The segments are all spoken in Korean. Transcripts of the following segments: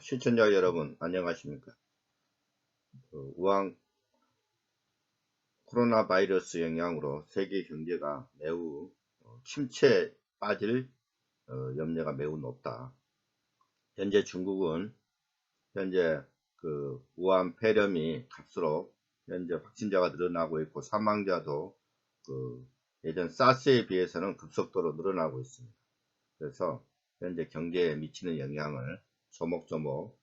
시청자 여러분, 안녕하십니까? 우한 코로나 바이러스 영향으로 세계 경제가 매우 침체에 빠질 염려가 매우 높다. 현재 중국은 현재 우한 폐렴이 갈수록 현재 확진자가 늘어나고 있고 사망자도 예전 사스에 비해서는 급속도로 늘어나고 있습니다. 그래서 현재 경제에 미치는 영향을 조목조목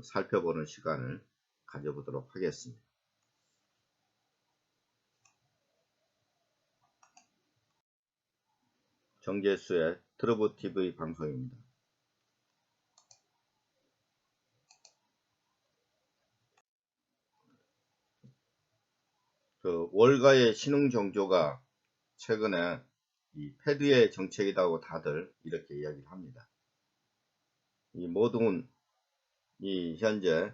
살펴보는 시간을 가져보도록 하겠습니다. 정재수의 트러블TV 방송입니다. 월가의 신흥정조가 최근에 이 패드의 정책이라고 다들 이렇게 이야기를 합니다. 이 모든 현재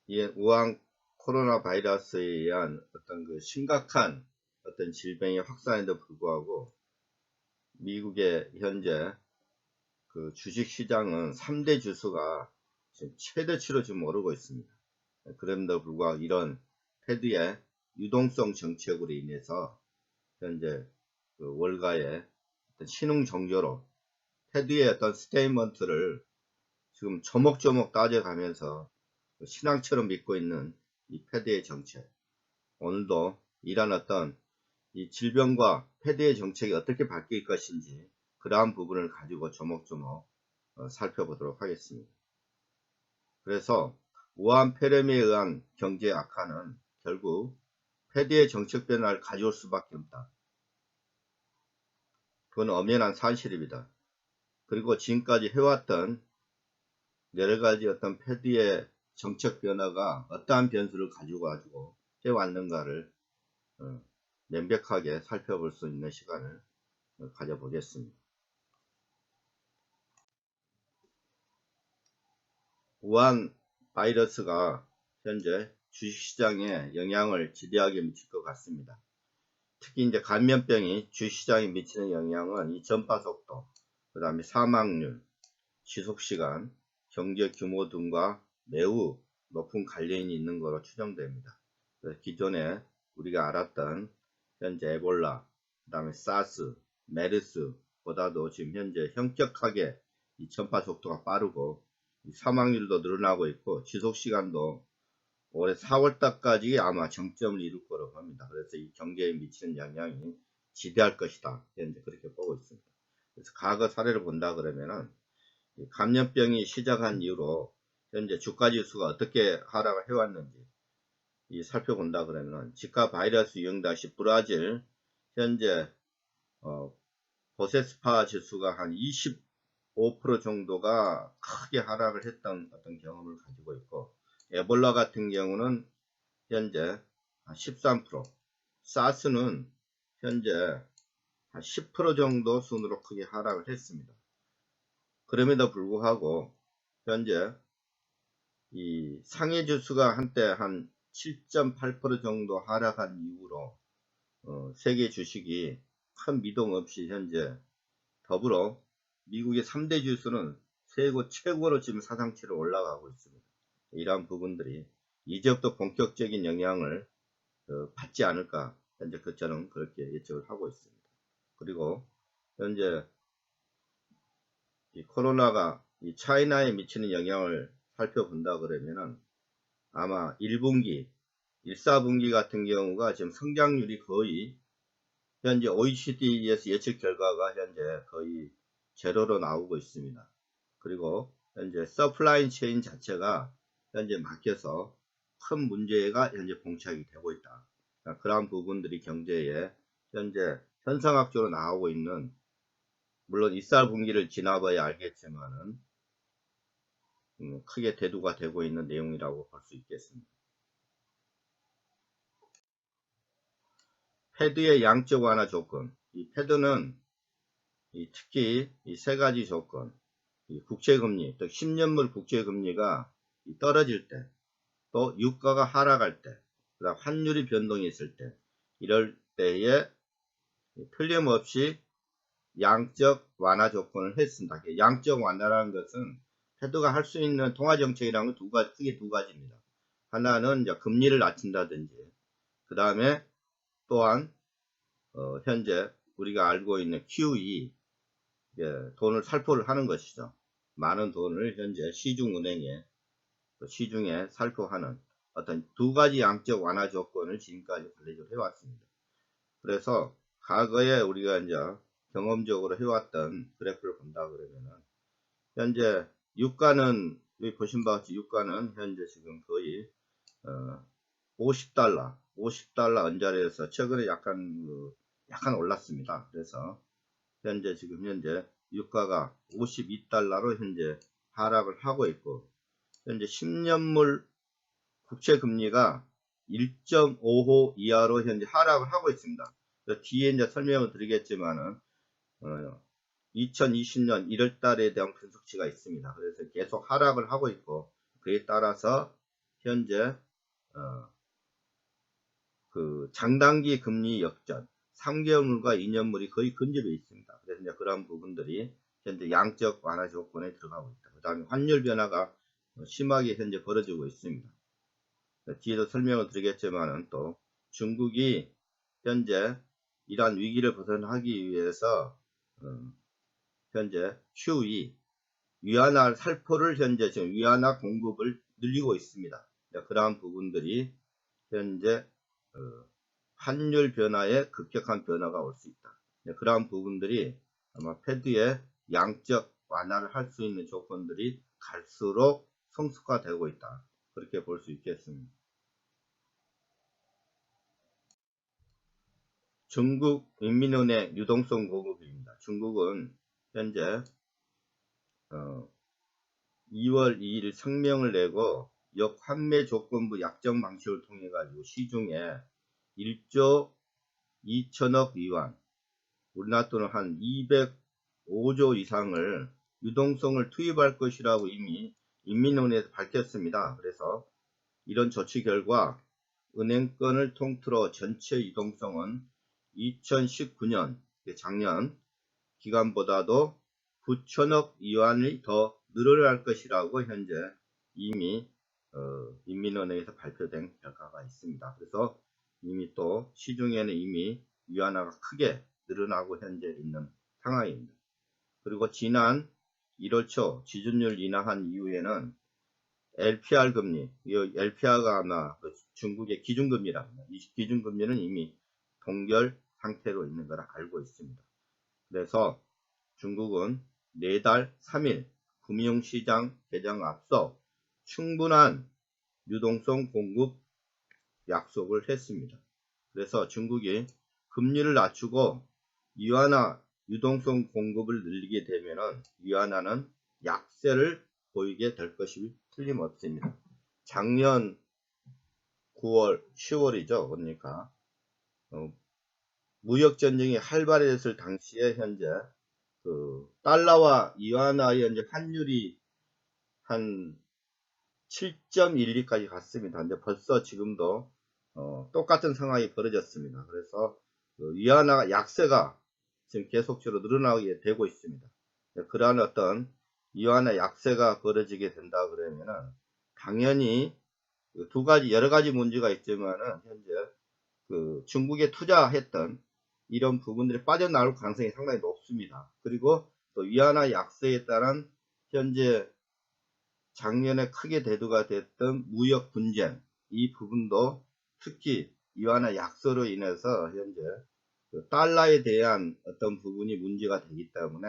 이 우한 코로나 바이러스에 의한 어떤 심각한 어떤 질병의 확산에도 불구하고 미국의 현재 주식시장은 3대 주수가 지금 최대치로 지금 오르고 있습니다. 그럼에도 불구하고 이런 패드의 유동성 정책으로 인해서 현재 월가의 어떤 신흥 정조로 패드의 어떤 스테이먼트를 지금 조목조목 따져가면서 신앙처럼 믿고 있는 이 패드의 정책, 오늘도 이런 어떤 이 질병과 패드의 정책이 어떻게 바뀔 것인지 그러한 부분을 가지고 조목조목 살펴보도록 하겠습니다. 그래서 우한 폐렴에 의한 경제 악화는 결국 패드의 정책 변화를 가져올 수밖에 없다. 그건 엄연한 사실입니다. 그리고 지금까지 해왔던 여러가지 어떤 패드의 정책 변화가 어떠한 변수를 가지고 해왔는가를 명백하게 살펴볼 수 있는 시간을 가져보겠습니다. 우한 바이러스가 현재 주식시장에 영향을 지대하게 미칠 것 같습니다. 특히 이제 감염병이 주식시장에 미치는 영향은 이 전파 속도, 그 다음에 사망률, 지속시간, 경제 규모 등과 매우 높은 관련이 있는 것으로 추정됩니다. 그래서 기존에 우리가 알았던 현재 에볼라, 그 다음에 사스, 메르스보다도 지금 현재 현격하게 이 전파 속도가 빠르고 사망률도 늘어나고 있고 지속시간도 올해 4월달까지 아마 정점을 이룰 거라고 합니다. 그래서 이 경제에 미치는 영향이 지대할 것이다. 현재 그렇게 보고 있습니다. 그래서 과거 사례를 본다 그러면은 감염병이 시작한 이후로 현재 주가지수가 어떻게 하락을 해왔는지 살펴본다 그러면 지카 바이러스 유행 당시 브라질 현재 보세스파 지수가 한 25% 정도가 크게 하락을 했던 어떤 경험을 가지고 있고 에볼라 같은 경우는 현재 13%, 사스는 현재 한 10% 정도 순으로 크게 하락을 했습니다. 그럼에도 불구하고 현재 이 상해 지수가 한때 한 7.8% 정도 하락한 이후로 세계 주식이 큰 미동 없이 현재 더불어 미국의 3대 지수는 최고로 지금 사상치로 올라가고 있습니다. 이러한 부분들이 이제부터 본격적인 영향을 받지 않을까 현재 저는 그렇게 예측을 하고 있습니다. 그리고 현재 이 코로나가 이 차이나에 미치는 영향을 살펴본다 그러면은 아마 1분기, 1사분기 같은 경우가 지금 성장률이 거의 현재 OECD에서 예측 결과가 현재 거의 제로로 나오고 있습니다. 그리고 현재 서플라이 체인 자체가 현재 막혀서 큰 문제가 현재 봉착이 되고 있다. 그러한 부분들이 경제에 현재 현상학적으로 나오고 있는, 물론 1사분기를 지나봐야 알겠지만은 크게 대두가 되고 있는 내용이라고 볼 수 있겠습니다. 패드의 양적 완화 조건. 이 패드는 특히 이 세 가지 조건, 이 국채금리, 또 10년물 국채금리가 떨어질 때, 또 유가가 하락할 때, 그다음 환율이 변동이 있을 때, 이럴 때에 틀림없이 양적 완화 조건을 했습니다. 양적 완화라는 것은 패드가 할 수 있는 통화 정책이라는 건 크게 두 가지입니다. 하나는 이제 금리를 낮춘다든지, 그 다음에 또한 현재 우리가 알고 있는 QE, 돈을 살포를 하는 것이죠. 많은 돈을 현재 시중에 살포하는 어떤 두 가지 양적 완화 조건을 지금까지 관리를 해왔습니다. 그래서 과거에 우리가 이제 경험적으로 해왔던 그래프를 본다 그러면은 현재 유가는 여기 보신 바와 같이 유가는 현재 지금 거의 50달러 언저리에서 최근에 약간 올랐습니다. 그래서 현재 유가가 52달러로 현재 하락을 하고 있고, 현재 10년물 국채 금리가 1.55 이하로 현재 하락을 하고 있습니다. 뒤에 이제 설명을 드리겠지만은 2020년 1월 달에 대한 분석치가 있습니다. 그래서 계속 하락을 하고 있고, 그에 따라서 현재 그 장단기 금리 역전, 3개월물과 2년물이 거의 근접해 있습니다. 그래서 이제 그런 부분들이 현재 양적 완화 조건에 들어가고 있다. 그 다음에 환율 변화가 심하게 현재 벌어지고 있습니다. 뒤에도 설명을 드리겠지만은 또 중국이 현재 이러한 위기를 벗어나기 위해서 현재 QE 위안화 살포를 현재 지금 위안화 공급을 늘리고 있습니다. 그러한 부분들이 현재 환율 변화에 급격한 변화가 올 수 있다. 그러한 부분들이 아마 패드의 양적 완화를 할 수 있는 조건들이 갈수록 성숙화되고 있다. 그렇게 볼 수 있겠습니다. 중국 인민은행 유동성 공급입니다. 중국은 현재 2월 2일 성명을 내고 역환매 조건부 약정 방식을 통해 가지고 시중에 1조 2천억 위안, 우리나라 돈은 한 205조 이상을 유동성을 투입할 것이라고 이미 인민은행에서 밝혔습니다. 그래서 이런 조치 결과 은행권을 통틀어 전체 유동성은 2019년 작년 기간보다도 9천억 위안이 더 늘어날 것이라고 현재 이미 인민은행에서 발표된 결과가 있습니다. 그래서 이미 또 시중에는 이미 위안화가 크게 늘어나고 현재 있는 상황입니다. 그리고 지난 1월 초 지준율 인하한 이후에는 LPR 금리, 이 LPR가 아마 중국의 기준금리랍니다. 이 기준금리는 이미 동결 상태로 있는 걸 알고 있습니다. 그래서 중국은 4달 3일 금융시장 개장 앞서 충분한 유동성 공급 약속을 했습니다. 그래서 중국이 금리를 낮추고 위안화 유동성 공급을 늘리게 되면은 위안화는 약세를 보이게 될 것이 틀림없습니다. 작년 9월, 10월이죠. 그러니까 무역 전쟁이 활발해졌을 당시에 현재 달러와 위안화의 현재 환율이 한 7.12까지 갔습니다. 근데 벌써 지금도 똑같은 상황이 벌어졌습니다. 그래서 위안화 약세가 지금 계속적으로 늘어나게 되고 있습니다. 그러한 어떤 위안화 약세가 벌어지게 된다 그러면은 당연히 두 가지 여러 가지 문제가 있지만은 현재 중국에 투자했던 이런 부분들이 빠져나올 가능성이 상당히 높습니다. 그리고 또 위안화 약세에 따른 현재 작년에 크게 대두가 됐던 무역 분쟁, 이 부분도 특히 위안화 약세로 인해서 현재 달러에 대한 어떤 부분이 문제가 되기 때문에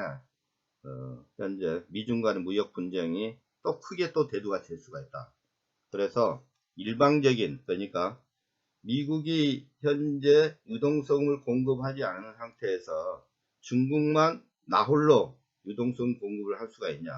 현재 미중 간의 무역 분쟁이 또 크게 또 대두가 될 수가 있다. 그래서 일방적인, 그러니까 미국이 현재 유동성을 공급하지 않은 상태에서 중국만 나홀로 유동성 공급을 할 수가 있냐.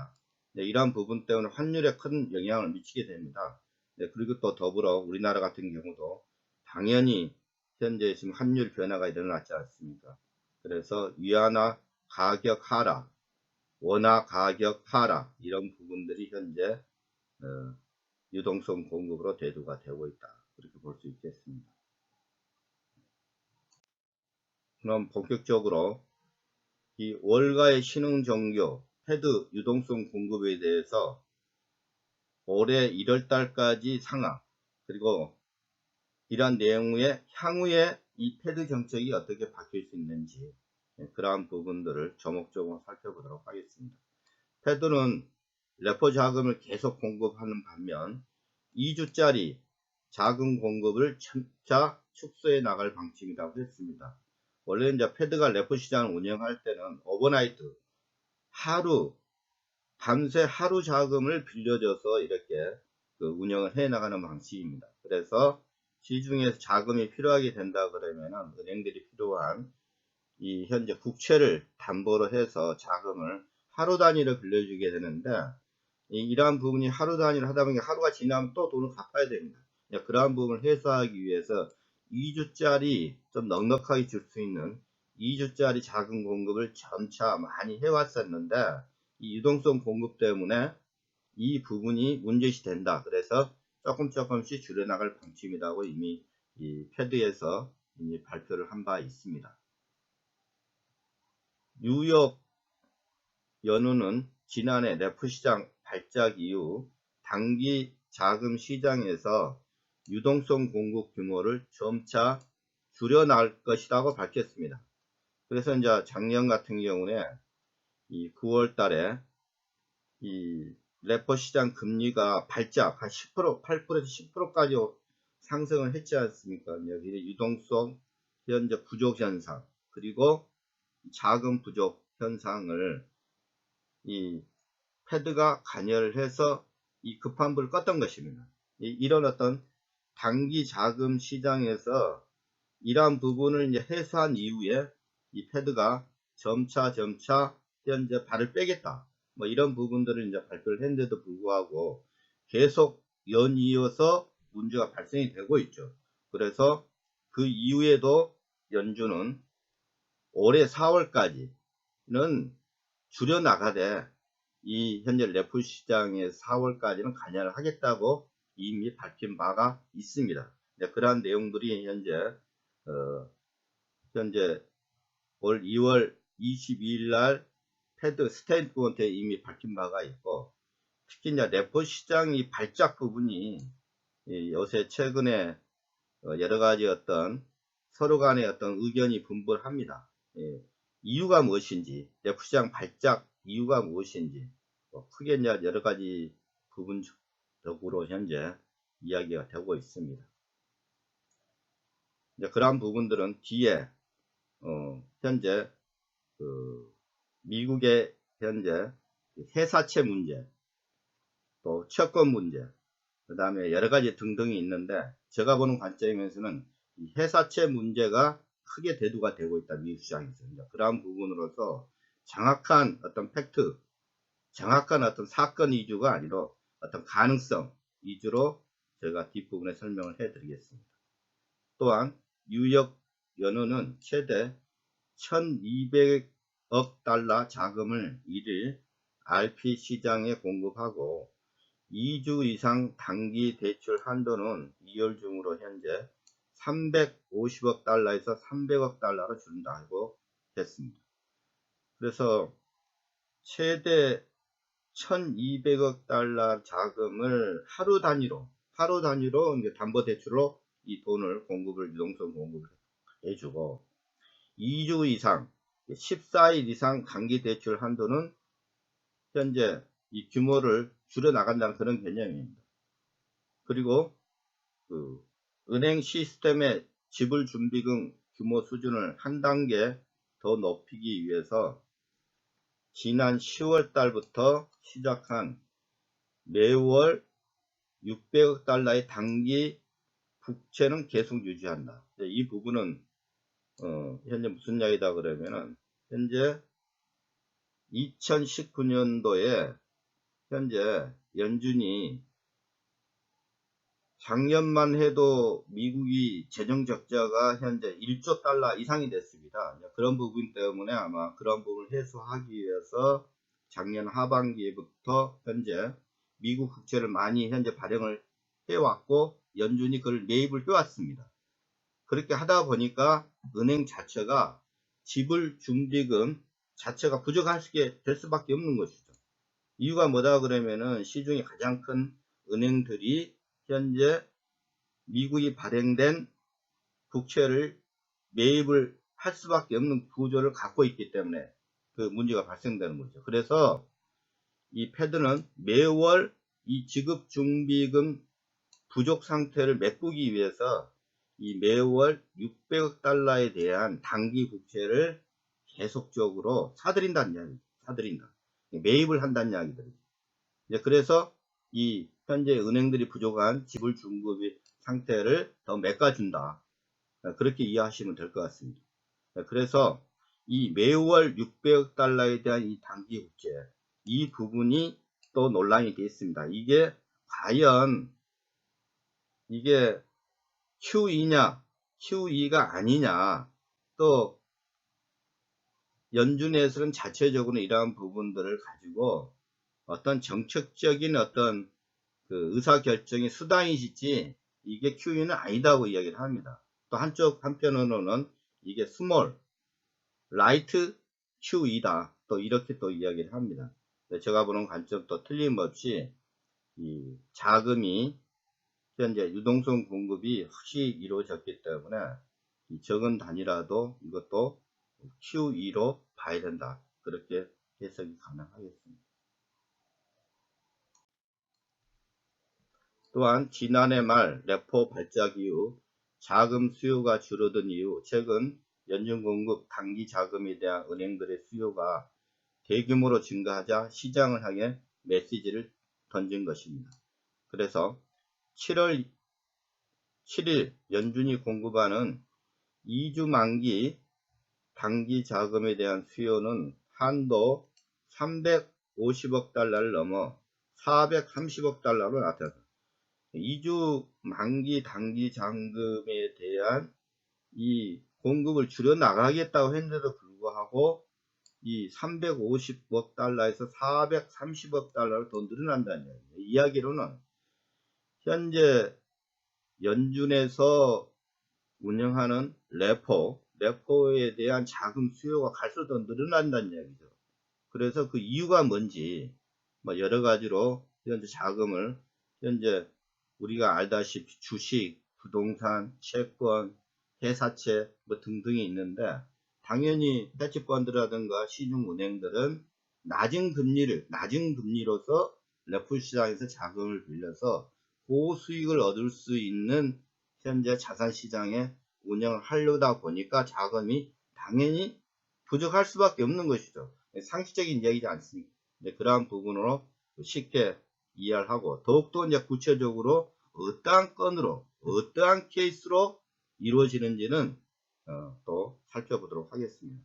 이러한 부분 때문에 환율에 큰 영향을 미치게 됩니다. 그리고 또 더불어 우리나라 같은 경우도 당연히 현재 지금 환율 변화가 일어났지 않습니까? 그래서 위안화 가격 하락, 원화 가격 하락, 이런 부분들이 현재 유동성 공급으로 대두가 되고 있다. 그렇게 볼 수 있겠습니다. 그럼 본격적으로 이 월가의 신흥종교 패드 유동성 공급에 대해서 올해 1월달까지 상황, 그리고 이러한 내용의 향후에 이 패드 정책이 어떻게 바뀔 수 있는지, 그러한 부분들을 조목조목 살펴보도록 하겠습니다. 패드는 레포 자금을 계속 공급하는 반면 2주짜리 자금 공급을 점차 축소해 나갈 방침이라고 했습니다. 원래 이제 패드가 레포 시장을 운영할 때는 오버나이트 밤새 하루 자금을 빌려줘서 이렇게 운영을 해 나가는 방식입니다. 그래서 시중에서 자금이 필요하게 된다 그러면은 은행들이 필요한 이 현재 국채를 담보로 해서 자금을 하루 단위로 빌려주게 되는데, 이러한 부분이 하루 단위로 하다 보니까 하루가 지나면 또 돈을 갚아야 됩니다. 그러한 부분을 해소하기 위해서 2주짜리 좀 넉넉하게 줄 수 있는 2주짜리 자금 공급을 점차 많이 해왔었는데, 이 유동성 공급 때문에 이 부분이 문제시 된다. 그래서 조금씩 줄여나갈 방침이라고 이미 이 패드에서 이미 발표를 한 바 있습니다. 뉴욕 연은은 지난해 레포 시장 발작 이후 단기 자금 시장에서 유동성 공급 규모를 점차 줄여나갈 것이라고 밝혔습니다. 그래서 이제 작년 같은 경우에 이 9월 달에 이 레포 시장 금리가 발작 한 10%, 8%에서 10%까지 상승을 했지 않습니까? 여기 유동성 현재 부족 현상, 그리고 자금 부족 현상을 이 패드가 관여를 해서 이 급한 불을 껐던 것입니다. 이런 어떤 단기 자금 시장에서 이러한 부분을 이제 해소한 이후에 이 패드가 점차 현재 발을 빼겠다, 뭐 이런 부분들을 이제 발표를 했는데도 불구하고 계속 연이어서 문제가 발생이 되고 있죠. 그래서 그 이후에도 연준은 올해 4월까지는 줄여나가되 이 현재 레포 시장의 4월까지는 관여를 하겠다고 이미 밝힌 바가 있습니다. 그러한 내용들이 현재 올 2월 22일 날 패드 스테이트먼트에 이미 밝힌 바가 있고, 특히 이제 레포 시장이 발작 부분이 요새 최근에 여러 가지 어떤 서로 간의 어떤 의견이 분분합니다. 이유가 무엇인지, 레포 시장 발작 이유가 무엇인지, 크게 이제 여러 가지 부분적으로 현재 이야기가 되고 있습니다. 그러한 부분들은 뒤에 현재 미국의 현재 회사채 문제, 또 채권 문제, 그 다음에 여러 가지 등등이 있는데, 제가 보는 관점에서는 이 회사채 문제가 크게 대두가 되고 있다, 미국 시장에서. 그러한 부분으로서 정확한 어떤 팩트, 정확한 어떤 사건 위주가 아니라 어떤 가능성 위주로 제가 뒷부분에 설명을 해 드리겠습니다. 또한 뉴욕 연은은 최대 1200억 달러 자금을 1일 RP 시장에 공급하고 2주 이상 단기 대출 한도는 2월 중으로 현재 350억 달러에서 300억 달러로 준다고 했습니다. 그래서 최대 1200억 달러 자금을 하루 단위로 이제 담보대출로 이 돈을 유동성 공급을 해주고, 2주 이상 14일 이상 단기 대출 한도는 현재 이 규모를 줄여 나간다는 그런 개념입니다. 그리고 은행 시스템의 지불 준비금 규모 수준을 한 단계 더 높이기 위해서 지난 10월 달부터 시작한 매월 600억 달러의 단기 국채는 계속 유지한다. 이 부분은 현재 무슨 이야기다 그러면은, 현재 2019년도에 현재 연준이 작년만 해도 미국이 재정 적자가 현재 1조 달러 이상이 됐습니다. 그런 부분 때문에 아마 그런 부분을 해소하기 위해서 작년 하반기부터 현재 미국 국채를 많이 현재 발행을 해왔고, 연준이 그걸 매입을 해왔습니다. 그렇게 하다 보니까 은행 자체가 지불 준비금 자체가 부족하게 될 수밖에 없는 것이죠. 이유가 뭐다 그러면은 시중에 가장 큰 은행들이 현재 미국이 발행된 국채를 매입을 할 수밖에 없는 구조를 갖고 있기 때문에 그 문제가 발생되는 거죠. 그래서 이 패드는 매월 이 지급준비금 부족 상태를 메꾸기 위해서 이 매월 600억 달러에 대한 단기 국채를 계속적으로 사들인다는 이야기죠. 사들인다. 매입을 한다는 이야기들이죠. 그래서 이 현재 은행들이 부족한 지불 준급의 상태를 더 메꿔준다. 그렇게 이해하시면 될 것 같습니다. 그래서 이 매월 600억 달러에 대한 이 단기 국채, 이 부분이 또 논란이 되어 있습니다. 이게 과연 이게 QE냐, QE가 아니냐, 또 연준에서는 자체적으로 이러한 부분들을 가지고 어떤 정책적인 어떤 그 의사결정의 수단이지 이게 QE는 아니다고 이야기를 합니다. 또 한편으로는 이게 스몰, 라이트 QE다. 또 이렇게 또 이야기를 합니다. 제가 보는 관점도 틀림없이 이 자금이 현재 유동성 공급이 확실히 이루어졌기 때문에 이 적은 단위라도 이것도 QE로 봐야 된다. 그렇게 해석이 가능하겠습니다. 또한 지난해 말 레포 발작 이후 자금 수요가 줄어든 이후 최근 연준 공급 단기 자금에 대한 은행들의 수요가 대규모로 증가하자 시장을 향해 메시지를 던진 것입니다. 그래서 7월 7일 연준이 공급하는 2주 만기 단기 자금에 대한 수요는 한도 350억 달러를 넘어 430억 달러로 나타났습니다. 2주 만기 단기 잔금에 대한 이 공급을 줄여 나가겠다고 했는데도 불구하고 이 350억 달러에서 430억 달러로 더 늘어난다는 이야기예요. 이야기로는 현재 연준에서 운영하는 레포에 대한 자금 수요가 갈수록 더 늘어난다는 이야기죠. 그래서 그 이유가 뭔지 뭐 여러 가지로 현재 자금을 현재 우리가 알다시피 주식, 부동산, 채권, 회사채 뭐 등등이 있는데 당연히 헤지펀드라든가 시중은행들은 낮은 금리로서 레포 시장에서 자금을 빌려서 고수익을 얻을 수 있는 현재 자산시장에 운영을 하려다 보니까 자금이 당연히 부족할 수밖에 없는 것이죠. 상식적인 이야기지 않습니까? 그러한 부분으로 쉽게 이해를 하고 더욱더 이제 구체적으로 어떠한 건으로 어떠한 케이스로 이루어지는지는 또 살펴보도록 하겠습니다.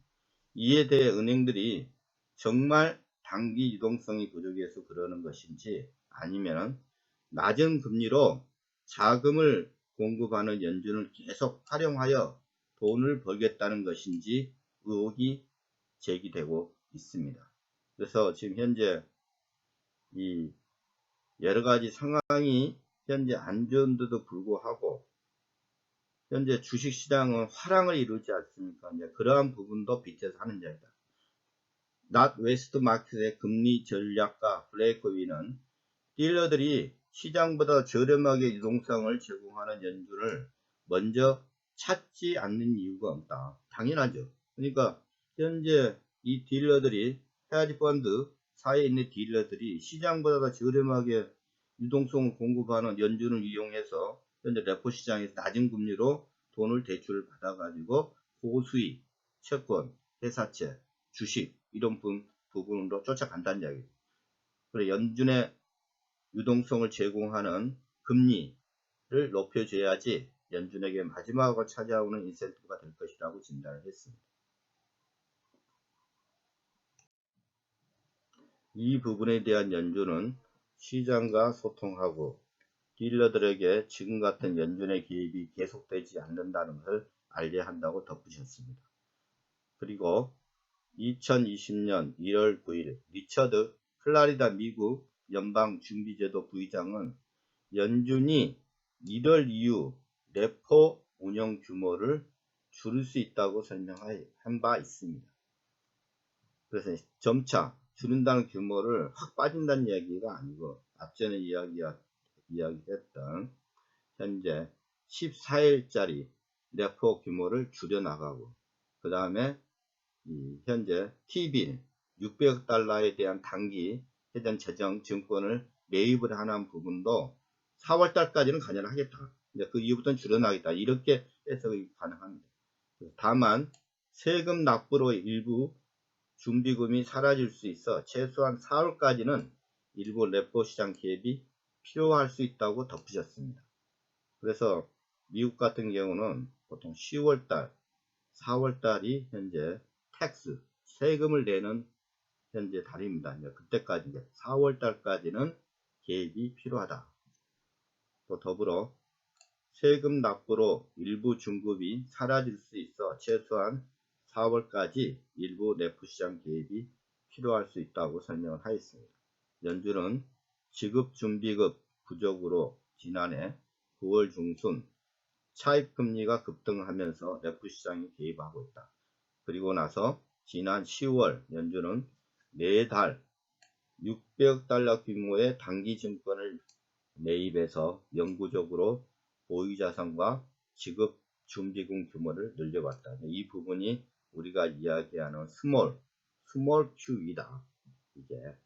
이에 대해 은행들이 정말 단기 유동성이 부족해서 그러는 것인지 아니면 낮은 금리로 자금을 공급하는 연준을 계속 활용하여 돈을 벌겠다는 것인지 의혹이 제기되고 있습니다. 그래서 지금 현재 이 여러가지 상황이 현재 안 좋은데도 불구하고 현재 주식시장은 화랑을 이루지 않습니까? 이제 그러한 부분도 빗대서 하는 이야기다. 낫웨스트 마켓의 금리 전략가 블레이크 위는 딜러들이 시장보다 저렴하게 유동성을 제공하는 연준을 먼저 찾지 않는 이유가 없다. 당연하죠. 그러니까 현재 이 딜러들이 헤지펀드 사이에 있는 딜러들이 시장보다 더 저렴하게 유동성을 공급하는 연준을 이용해서 현재 레포 시장에서 낮은 금리로 돈을 대출을 받아가지고 고수익, 채권, 회사채, 주식 이런 부분으로 쫓아간다는 이야기예요. 그래 연준의 유동성을 제공하는 금리를 높여줘야지 연준에게 마지막으로 찾아오는 인센티브가 될 것이라고 진단을 했습니다. 이 부분에 대한 연준은 시장과 소통하고 딜러들에게 지금 같은 연준의 개입이 계속되지 않는다는 것을 알려야 한다고 덧붙였습니다. 그리고 2020년 1월 9일 리처드 플라리다 미국 연방준비제도 부의장은 연준이 1월 이후 레포 운영 규모를 줄일 수 있다고 설명한 바 있습니다. 그래서 점차 줄인다는 규모를 확 빠진다는 이야기가 아니고 앞전에 이야기했던 현재 14일짜리 레포 규모를 줄여나가고 그 다음에 현재 T빌 600억 달러에 대한 단기 회전 재정 증권을 매입을 하는 부분도 4월달까지는 관여하겠다. 이제 그 이후부터는 줄여나가겠다. 이렇게 해석이 가능합니다. 다만 세금 납부로 일부 준비금이 사라질 수 있어 최소한 4월까지는 일부 레포 시장 개입이 필요할 수 있다고 덧붙였습니다. 그래서 미국 같은 경우는 보통 10월달, 4월달이 현재 텍스, 세금을 내는 현재 달입니다. 그때까지 4월달까지는 개입이 필요하다. 또 더불어 세금 납부로 일부 중급이 사라질 수 있어 최소한 4월까지 일부 레포 시장 개입이 필요할 수 있다고 설명을 하였습니다. 연준은 지급준비급 부족으로 지난해 9월 중순 차입금리가 급등하면서 레포 시장에 개입하고 있다. 그리고 나서 지난 10월 연준은 매달 600억 달러 규모의 단기 증권을 매입해서 영구적으로 보유자산과 지급 준비금 규모를 늘려왔다. 이 부분이 우리가 이야기하는 스몰 QE다. 이게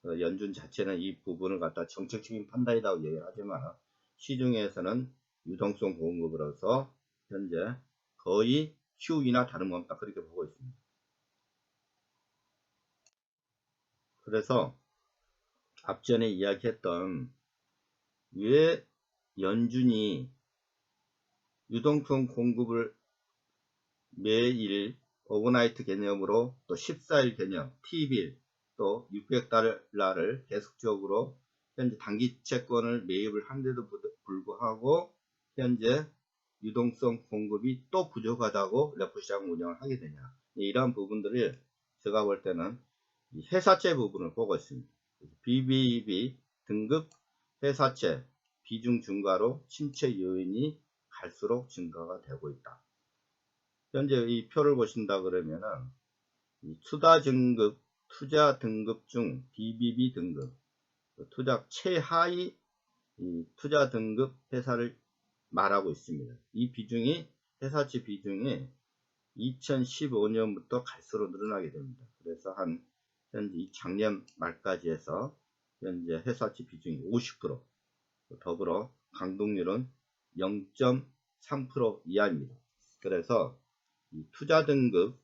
연준 자체는 이 부분을 갖다 정책적인 판단이라고 얘기를 하지만 시중에서는 유동성 공급으로서 현재 거의 QE나 다름없다. 그렇게 보고 있습니다. 그래서 앞전에 이야기했던 왜 연준이 유동성 공급을 매일 오버나이트 개념으로 또 14일 개념 T빌 또 600달러를 계속적으로 현재 단기 채권을 매입을 한데도 불구하고 현재 유동성 공급이 또 부족하다고 레포 시장 운영을 하게 되냐. 이러한 부분들을 제가 볼 때는 회사채 부분을 보고 있습니다. BBB 등급 회사채 비중 증가로 침체 요인이 갈수록 증가가 되고 있다. 현재 이 표를 보신다 그러면은 투자 등급 중 BBB 등급 투자 최하위 투자 등급 회사를 말하고 있습니다. 이 비중이 회사채 비중이 2015년부터 갈수록 늘어나게 됩니다. 그래서 현재 작년 말까지 해서 현재 회사채 비중이 50%, 더불어 강동률은 0.3% 이하입니다. 그래서 이 투자 등급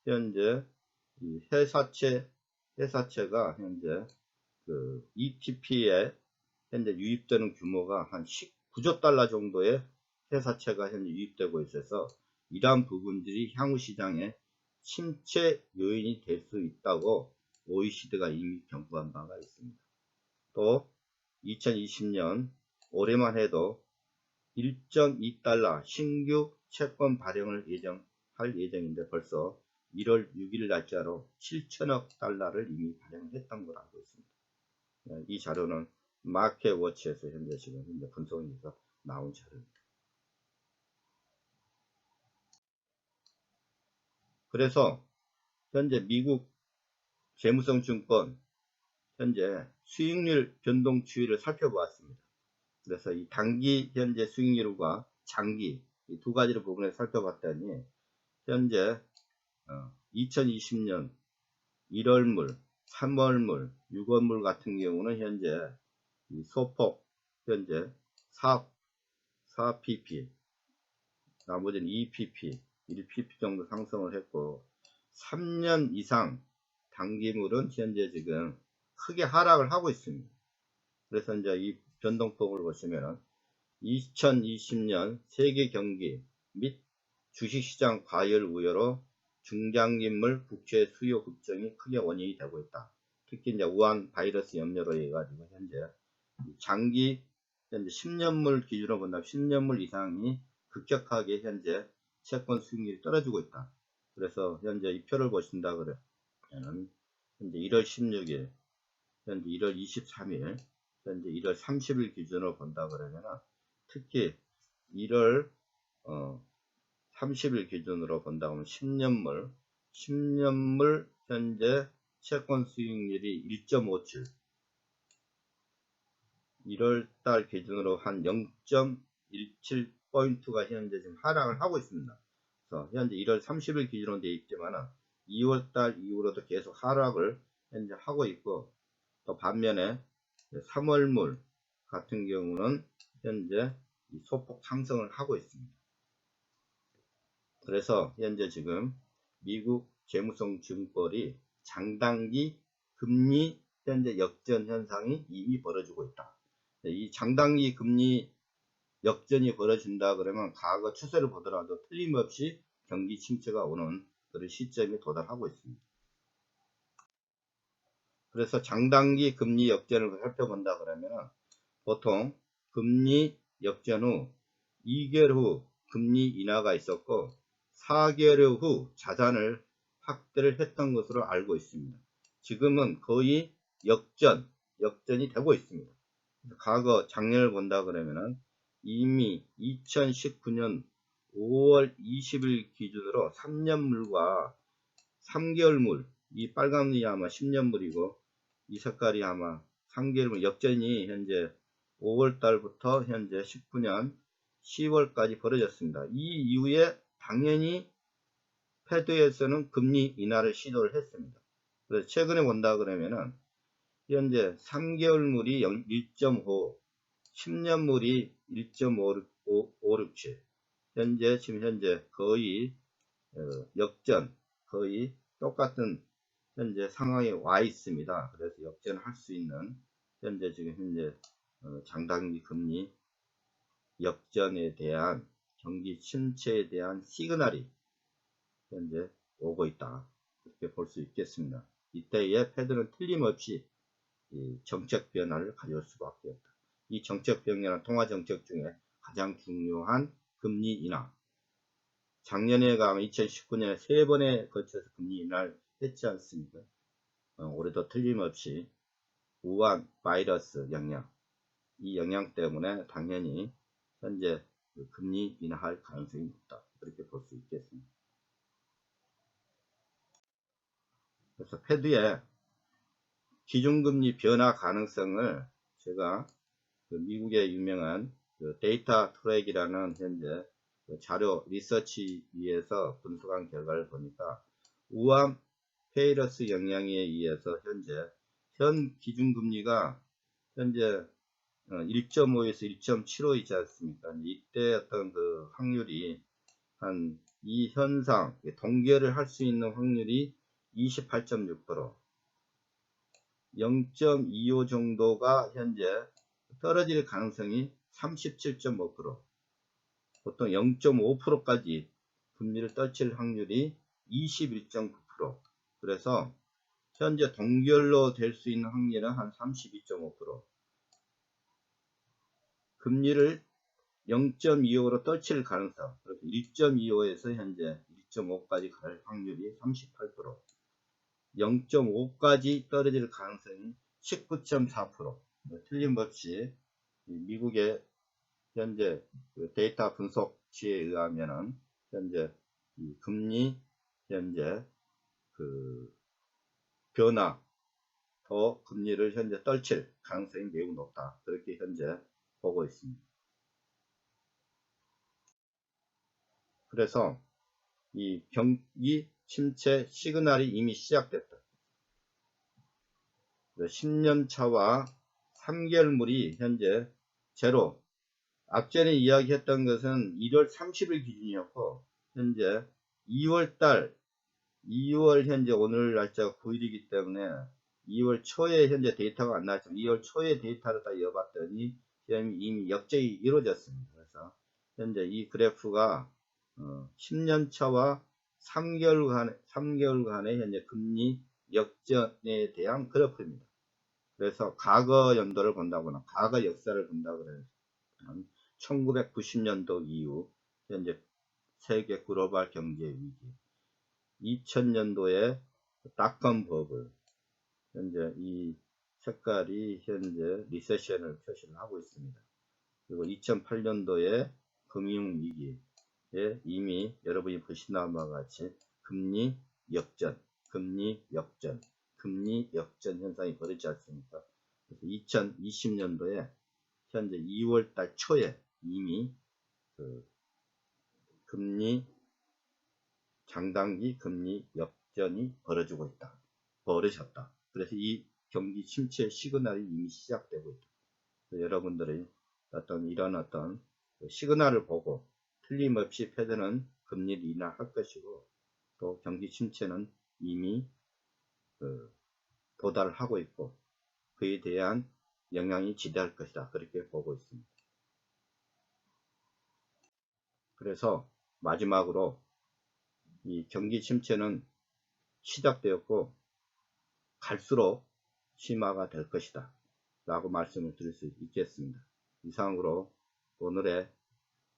현재 이 회사채가 현재 그 ETP에 현재 유입되는 규모가 한 19조 달러 정도의 회사채가 현재 유입되고 있어서 이러한 부분들이 향후 시장에 침체 요인이 될 수 있다고 OECD가 이미 경고한 바가 있습니다. 또 2020년 올해만 해도 1.2달러 신규 채권 발행을 할 예정인데 벌써 1월 6일 날짜로 7천억 달러를 이미 발행했던 걸 알고 있습니다. 이 자료는 마켓워치에서 현재 분석에서 나온 자료입니다. 그래서 현재 미국 재무성 증권 현재 수익률 변동 추이를 살펴보았습니다. 그래서 이 단기 현재 수익률과 장기 이 두 가지를 부분에 살펴봤더니 현재 2020년 1월물, 3월물, 6월물 같은 경우는 현재 이 소폭 현재 4pp 나머지는 2pp, 1pp 정도 상승을 했고 3년 이상 단기물은 현재 지금 크게 하락을 하고 있습니다. 그래서 이제 이 변동폭을 보시면 2020년 세계 경기 및 주식시장 과열 우려로 중장기물 국채 수요 급증이 크게 원인이 되고 있다. 특히 이제 우한 바이러스 염려로 해가지고 현재 장기 현재 10년물 기준으로 본다면 10년물 이상이 급격하게 현재 채권 수익률이 떨어지고 있다. 그래서 현재 이 표를 보신다 그러면 현재 1월 16일, 현재 1월 23일, 현재 1월 30일 기준으로 본다 그러면 특히 1월 30일 기준으로 본다면 10년물 10년물 현재 채권 수익률이 1.57, 1월달 기준으로 한 0.17포인트가 현재 지금 하락을 하고 있습니다. 그래서 현재 1월 30일 기준으로 되어 있지만 2월달 이후로도 계속 하락을 현재 하고 있고, 또 반면에 3월물 같은 경우는 현재 소폭 상승을 하고 있습니다. 그래서 현재 지금 미국 재무성 증권이 장단기 금리 현재 역전 현상이 이미 벌어지고 있다. 이 장단기 금리 역전이 벌어진다 그러면 과거 추세를 보더라도 틀림없이 경기 침체가 오는 그런 시점에 도달하고 있습니다. 그래서 장단기 금리 역전을 살펴본다 그러면 보통 금리 역전 후 2개월 후 금리 인하가 있었고 4개월 후 자산을 확대를 했던 것으로 알고 있습니다. 지금은 거의 역전이 되고 있습니다. 과거 작년을 본다 그러면은 이미 2019년 5월 20일 기준으로 3년물과 3개월물, 이 빨간물이 아마 10년물이고 이 색깔이 아마 3개월물 역전이 현재 5월 달부터 현재 19년 10월까지 벌어졌습니다. 이 이후에 당연히 패드에서는 금리 인하를 시도를 했습니다. 그래서 최근에 본다 그러면은 현재 3개월물이 1.5, 10년물이 1.567, 지금 현재 거의 역전, 거의 똑같은 현재 상황에 와 있습니다. 그래서 역전할 수 있는 현재 장단기 금리 역전에 대한 경기 침체에 대한 시그널이 현재 오고 있다. 그렇게 볼 수 있겠습니다. 이때에 패드는 틀림없이 이 정책 변화를 가져올 수밖에 없다. 이 정책 변화는 통화 정책 중에 가장 중요한 금리 인하. 작년에가 2019년에 3번에 걸쳐서 금리 인하를 했지 않습니까? 올해도 틀림없이 우한 바이러스 영향, 이 영향 때문에 당연히 현재 금리 인하할 가능성이 높다. 그렇게 볼 수 있겠습니다. 그래서 패드의 기준금리 변화 가능성을 제가 미국의 유명한 데이터 트랙이라는 현재 자료 리서치위에서 분석한 결과를 보니까 우한 바이러스 영향에 의해서 현 기준금리가 현재 1.5에서 1.75 있지 않습니까? 이때 어떤 그 확률이 이 현상 동결을 할 수 있는 확률이 28.6%, 0.25 정도가 현재 떨어질 가능성이 37.5%, 보통 0.5%까지 금리를 떨칠 확률이 21.9%, 그래서 현재 동결로 될 수 있는 확률은 한 32.5%, 금리를 0.25로 떨칠 가능성, 1.25에서 현재 1.5까지 갈 확률이 38%, 0.5까지 떨어질 가능성이 19.4%. 틀림없이 미국의 현재 데이터 분석치에 의하면은 현재 금리 변화, 더 금리를 현재 떨칠 가능성이 매우 높다. 그렇게 현재 보고 있습니다. 그래서 이 경기 침체 시그널이 이미 시작됐다. 10년차와 3개월물이 현재 제로. 앞전에 이야기했던 것은 1월 30일 기준이었고 현재 2월 현재 오늘 날짜가 9일이기 때문에 2월 초에 현재 데이터가 안 나왔지만 2월 초에 데이터를 다 이어봤더니 이미 역전이 이루어졌습니다. 그래서 현재 이 그래프가 10년차와 3개월간의 현재 금리 역전에 대한 그래프입니다. 그래서 과거 연도를 본다거나 과거 역사를 본다 그러면 1990년도 이후 현재 세계 글로벌 경제 위기, 2000년도에 닷컴 버블, 현재 이 색깔이 현재 리세션을 표시를 하고 있습니다. 그리고 2008년도에 금융위기에 이미 여러분이 보시는 바와 같이 금리 역전, 금리 역전, 금리 역전 현상이 벌어지지 않습니까? 그래서 2020년도에 현재 2월달 초에 이미 그 금리 장단기 금리 역전이 벌어졌다. 그래서 이 경기 침체 시그널이 이미 시작되고 있다. 여러분들이 이런 시그널을 보고 틀림없이 패드는 금리를 인하할 것이고, 또 경기 침체는 이미 도달하고 있고 그에 대한 영향이 지대할 것이다. 그렇게 보고 있습니다. 그래서 마지막으로 이 경기 침체는 시작되었고 갈수록 심화가 될 것이다 라고 말씀을 드릴 수 있겠습니다. 이상으로 오늘의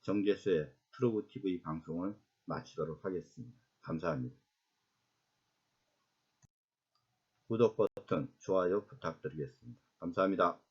정재수의 트루브TV 방송을 마치도록 하겠습니다. 감사합니다. 구독 버튼, 좋아요 부탁드리겠습니다. 감사합니다.